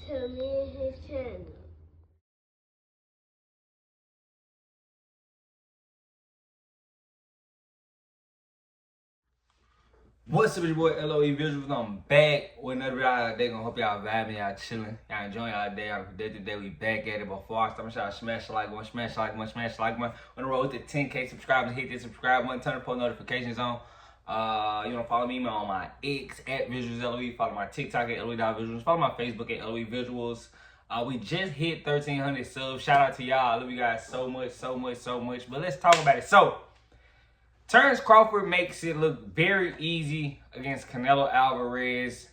to me and his channel. What's up, your boy LOE Visuals? I'm back with another video. They gonna hope y'all vibing, y'all chilling, y'all enjoying y'all day. Y'all today we back at it. Before I start, make sure y'all smash the like button, smash the like button, smash the like button. On the road to 10K subscribers, hit that subscribe button, turn the post notifications on. You wanna follow me on my X at Visuals LOE, follow my TikTok at LOE.Visuals, follow my Facebook at LOE Visuals. We just hit 1,300 subs. Shout out to y'all. I love you guys so much, so much, so much. But let's talk about it. So Terrence Crawford makes it look very easy against Canelo Alvarez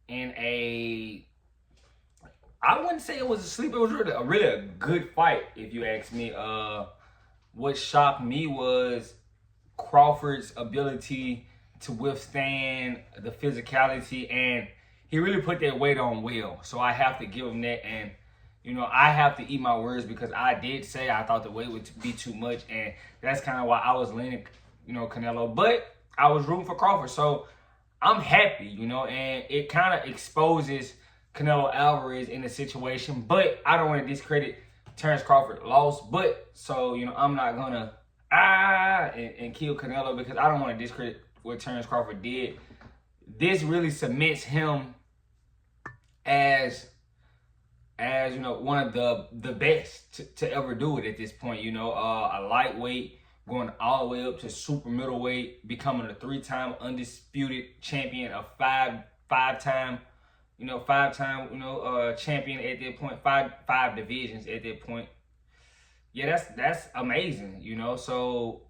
in I wouldn't say it was a sleeper. It was really a good fight, if you ask me. What shocked me was Crawford's ability to withstand the physicality, and he really put that weight on well. So I have to give him that, and you know, I have to eat my words because I did say I thought the weight would be too much, and that's kind of why I was leaning, you know, Canelo. But I was rooting for Crawford, so I'm happy, you know, and it kind of exposes Canelo Alvarez in the situation. But I don't want to discredit Terrence Crawford lost. But so, you know, I'm not gonna and kill Canelo because I don't want to discredit what Terrence Crawford did. This really cements him as you know, one of the best to ever do it at this point. You know, a lightweight going all the way up to super middleweight, becoming a 3-time undisputed champion, a five-time champion at that point, five divisions at that point. Yeah, that's amazing, you know. So,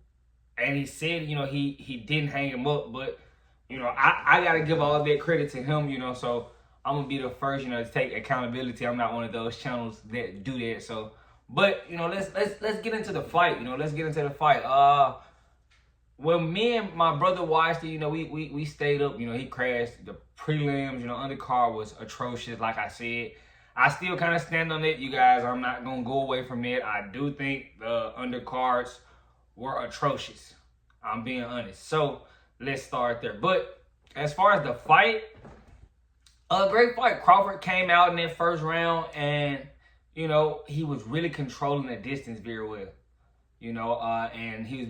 and he said, you know, he didn't hang him up, but you know, I gotta give all that credit to him, you know. So I'm gonna be the first, you know, to take accountability. I'm not one of those channels that do that. So, but you know, let's get into the fight. You know, let's get into the fight. When me and my brother watched it, you know, we stayed up. You know, he crashed the prelims. You know, undercard was atrocious. Like I said, I still kind of stand on it, you guys. I'm not gonna go away from it. I do think the undercards were atrocious. I'm being honest. So let's start there. But as far as the fight. A great fight. Crawford came out in that first round, and you know, he was really controlling the distance very well. You know, and he was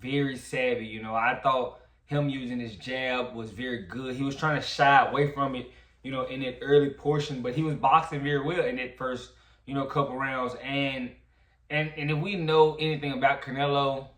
very savvy. You know, I thought him using his jab was very good. He was trying to shy away from it, you know, in that early portion, but he was boxing very well in that first, you know, couple rounds. And if we know anything about Canelo,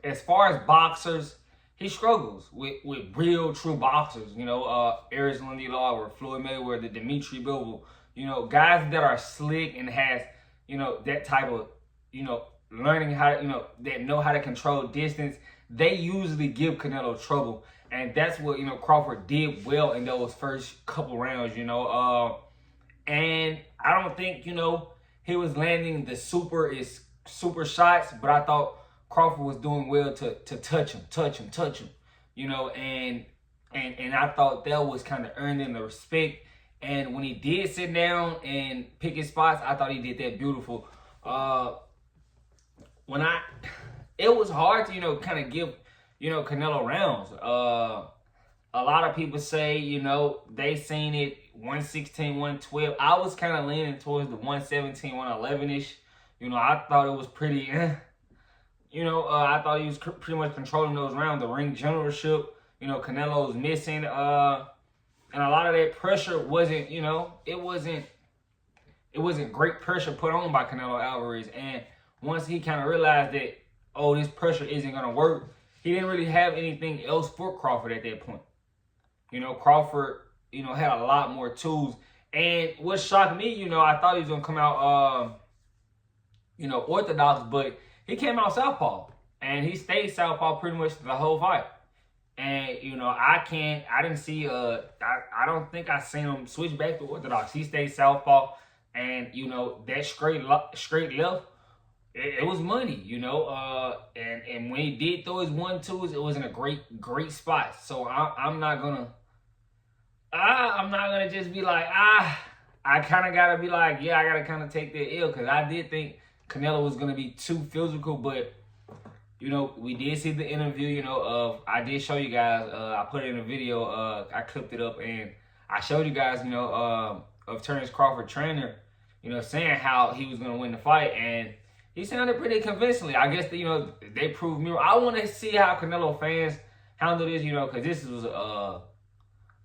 as far as boxers, he struggles with real, true boxers, you know, Aris Law or Floyd Mayweather, Dimitri Bivol, you know, guys that are slick and has, you know, that type of, you know, learning how to, you know, that know how to control distance. They usually give Canelo trouble, and that's what, you know, Crawford did well in those first couple rounds, you know, and I don't think, you know, he was landing the super shots, but I thought Crawford was doing well to touch him, you know, and I thought that was kind of earning the respect. And when he did sit down and pick his spots, I thought he did that beautiful. It was hard to, you know, kind of give, you know, Canelo rounds. A lot of people say, you know, they seen it 116, 112. I was kind of leaning towards the 117, 111-ish. You know, I thought it was pretty You know, I thought he was pretty much controlling those rounds. The ring generalship, you know, Canelo was missing. And a lot of that pressure wasn't, you know, it wasn't great pressure put on by Canelo Alvarez. And once he kind of realized that, oh, this pressure isn't going to work, he didn't really have anything else for Crawford at that point. You know, Crawford, you know, had a lot more tools. And what shocked me, you know, I thought he was going to come out, you know, orthodox, but he came out southpaw, and he stayed southpaw pretty much the whole fight. And you know, I didn't see I don't think I seen him switch back to orthodox. He stayed southpaw, and you know, that straight left, it was money, you know. And when he did throw his 1-2s, it was in a great spot. So I'm not gonna just be like I kind of gotta be like, yeah, I gotta kind of take that L, because I did think Canelo was going to be too physical. But, you know, we did see the interview, you know, I did show you guys, I put it in a video, I clipped it up, and I showed you guys, you know, of Terrence Crawford trainer, saying how he was going to win the fight, and he sounded pretty convincingly. I guess they proved me wrong. I want to see how Canelo fans handle this, because this was a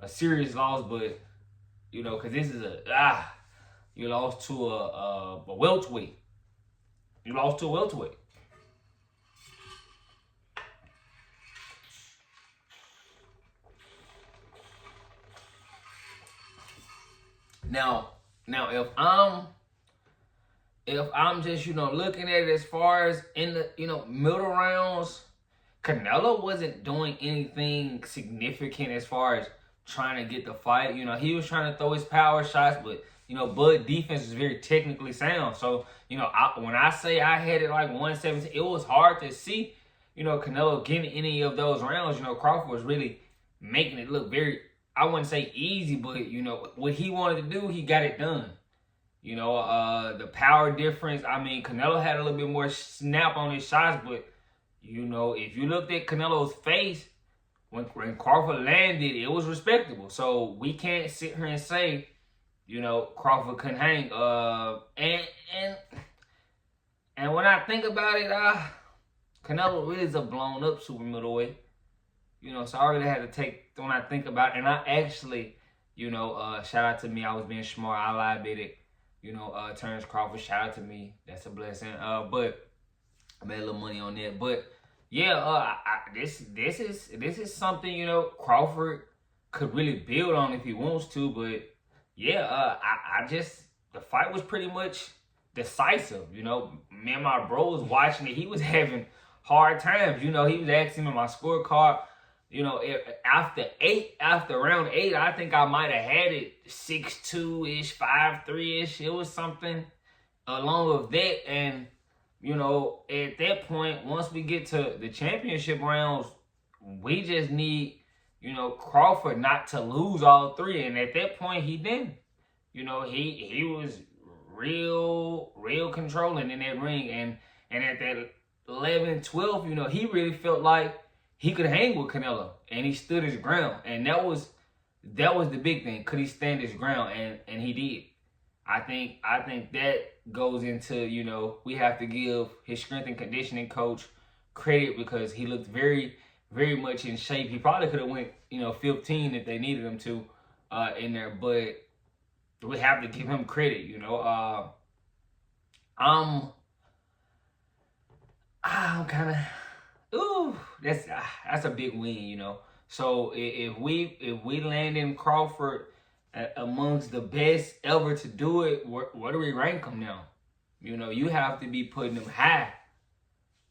serious loss, but because this is you lost to a welterweight. You lost to a welterweight. Now, if I'm just looking at it as far as in the middle rounds, Canelo wasn't doing anything significant as far as trying to get the fight. He was trying to throw his power shots, but Bud defense is very technically sound. So when I say I had it like 117, it was hard to see Canelo getting any of those rounds. Crawford was really making it look very, I wouldn't say easy, but what he wanted to do, he got it done. The power difference, I mean, Canelo had a little bit more snap on his shots, but if you looked at Canelo's face when Crawford landed, it was respectable. So we can't sit here and say Crawford couldn't hang. And when I think about it, Canelo really is a blown up super middleweight. So I really had to take, when I think about it, and I actually, shout out to me, I was being smart, I lied bit it. Terrence Crawford, shout out to me, that's a blessing. But I made a little money on that. But yeah, this is something Crawford could really build on if he wants to. But yeah, I just, the fight was pretty much decisive. Me and my bro was watching it. He was having hard times. He was asking me my scorecard. After round 8, I think I might have had it 6-2-ish, 5-3-ish. It was something along with that. And at that point, once we get to the championship rounds, we just need Crawford not to lose all 3. And at that point, he didn't. He was real controlling in that ring. And at that 11-12, he really felt like he could hang with Canelo, and he stood his ground. And that was the big thing. Could he stand his ground? And he did. I think that goes into, we have to give his strength and conditioning coach credit, because he looked very, very much in shape. He probably could have went, 15 if they needed him to in there, but we have to give him credit, I'm kind of, that's a big win, So if we land in Crawford amongst the best ever to do it, where do we rank him now? You have to be putting him high,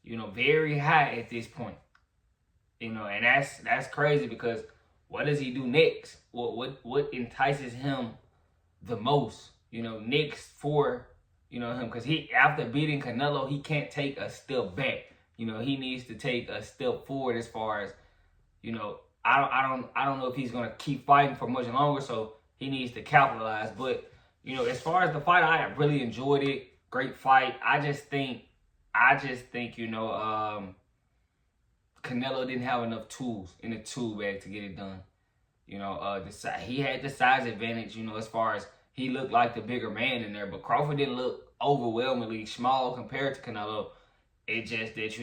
very high at this point. And that's crazy, because what does he do next? What entices him the most? Next for him, because after beating Canelo, he can't take a step back. He needs to take a step forward as far as, I don't know if he's gonna keep fighting for much longer, so he needs to capitalize. But as far as the fight, I really enjoyed it. Great fight. I just think Canelo didn't have enough tools in the tool bag to get it done. He had the size advantage. As far as he looked like the bigger man in there, but Crawford didn't look overwhelmingly small compared to Canelo. It's just that,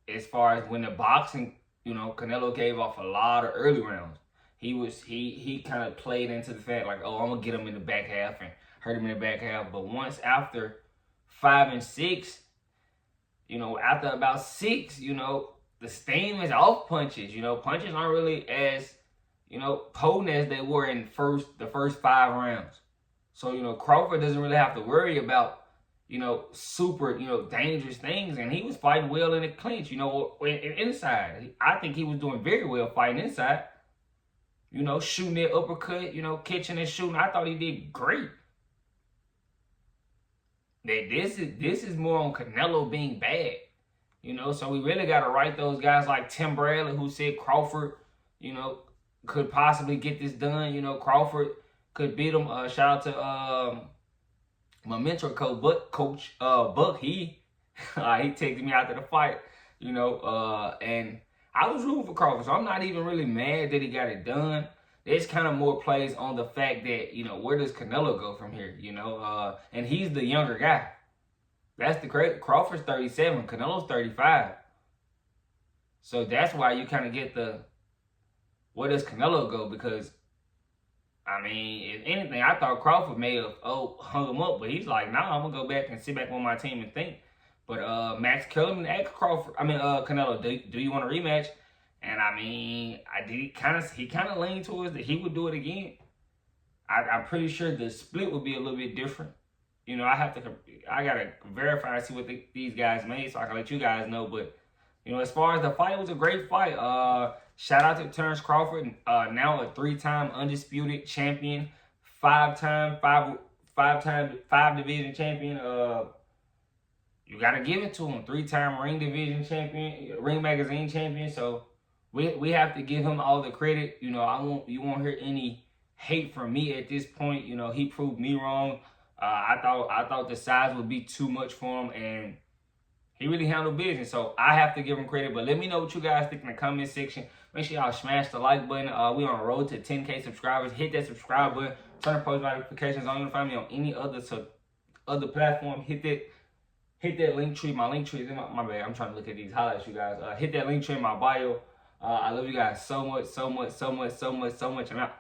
as far as when the boxing, Canelo gave off a lot of early rounds. He kind of played into the fact like, oh, I'm going to get him in the back half and hurt him in the back half. But once after 5 and 6, after about 6, the steam is off punches. Punches aren't really as, potent as they were in the first 5 rounds. So, Crawford doesn't really have to worry about, super, dangerous things. And he was fighting well in the clinch, inside. I think he was doing very well fighting inside. Shooting that uppercut, catching and shooting. I thought he did great. This is more on Canelo being bad. So we really got to write those guys like Tim Bradley, who said Crawford, could possibly get this done. Crawford could beat him. Shout out to my mentor coach Buck. He texted me after the fight, and I was rooting for Crawford, so I'm not even really mad that he got it done, that it's kind of more plays on the fact that, you know, where does Canelo go from here, you know? And he's the younger guy. That's the great. Crawford's 37, Canelo's 35. So that's why you kind of get the, where does Canelo go? Because, I mean, if anything, I thought Crawford may have hung him up, but he's like, nah, I'm going to go back and sit back on my team and think. But Max Kellerman asked Canelo, do you want a rematch? And I mean, he kind of leaned towards that he would do it again. I'm pretty sure the split would be a little bit different. You know, I gotta verify and see what these guys made so I can let you guys know. But you know, as far as the fight, it was a great fight. Shout out to Terrence Crawford, now a 3-time undisputed champion, 5-time division champion. You gotta give it to him, 3-time ring division champion, ring magazine champion. So we have to give him all the credit. You know, you won't hear any hate from me at this point. You know, he proved me wrong. I thought the size would be too much for him, and he really handled business. So I have to give him credit. But let me know what you guys think in the comment section. Make sure y'all smash the like button. We on the road to 10K subscribers. Hit that subscribe button. Turn on post notifications on. You can find me on any other platform. Hit that link tree. My link tree is in my bad. I'm trying to look at these highlights, you guys. Hit that link tree in my bio. I love you guys so much, so much, so much, so much, so much. I'm out.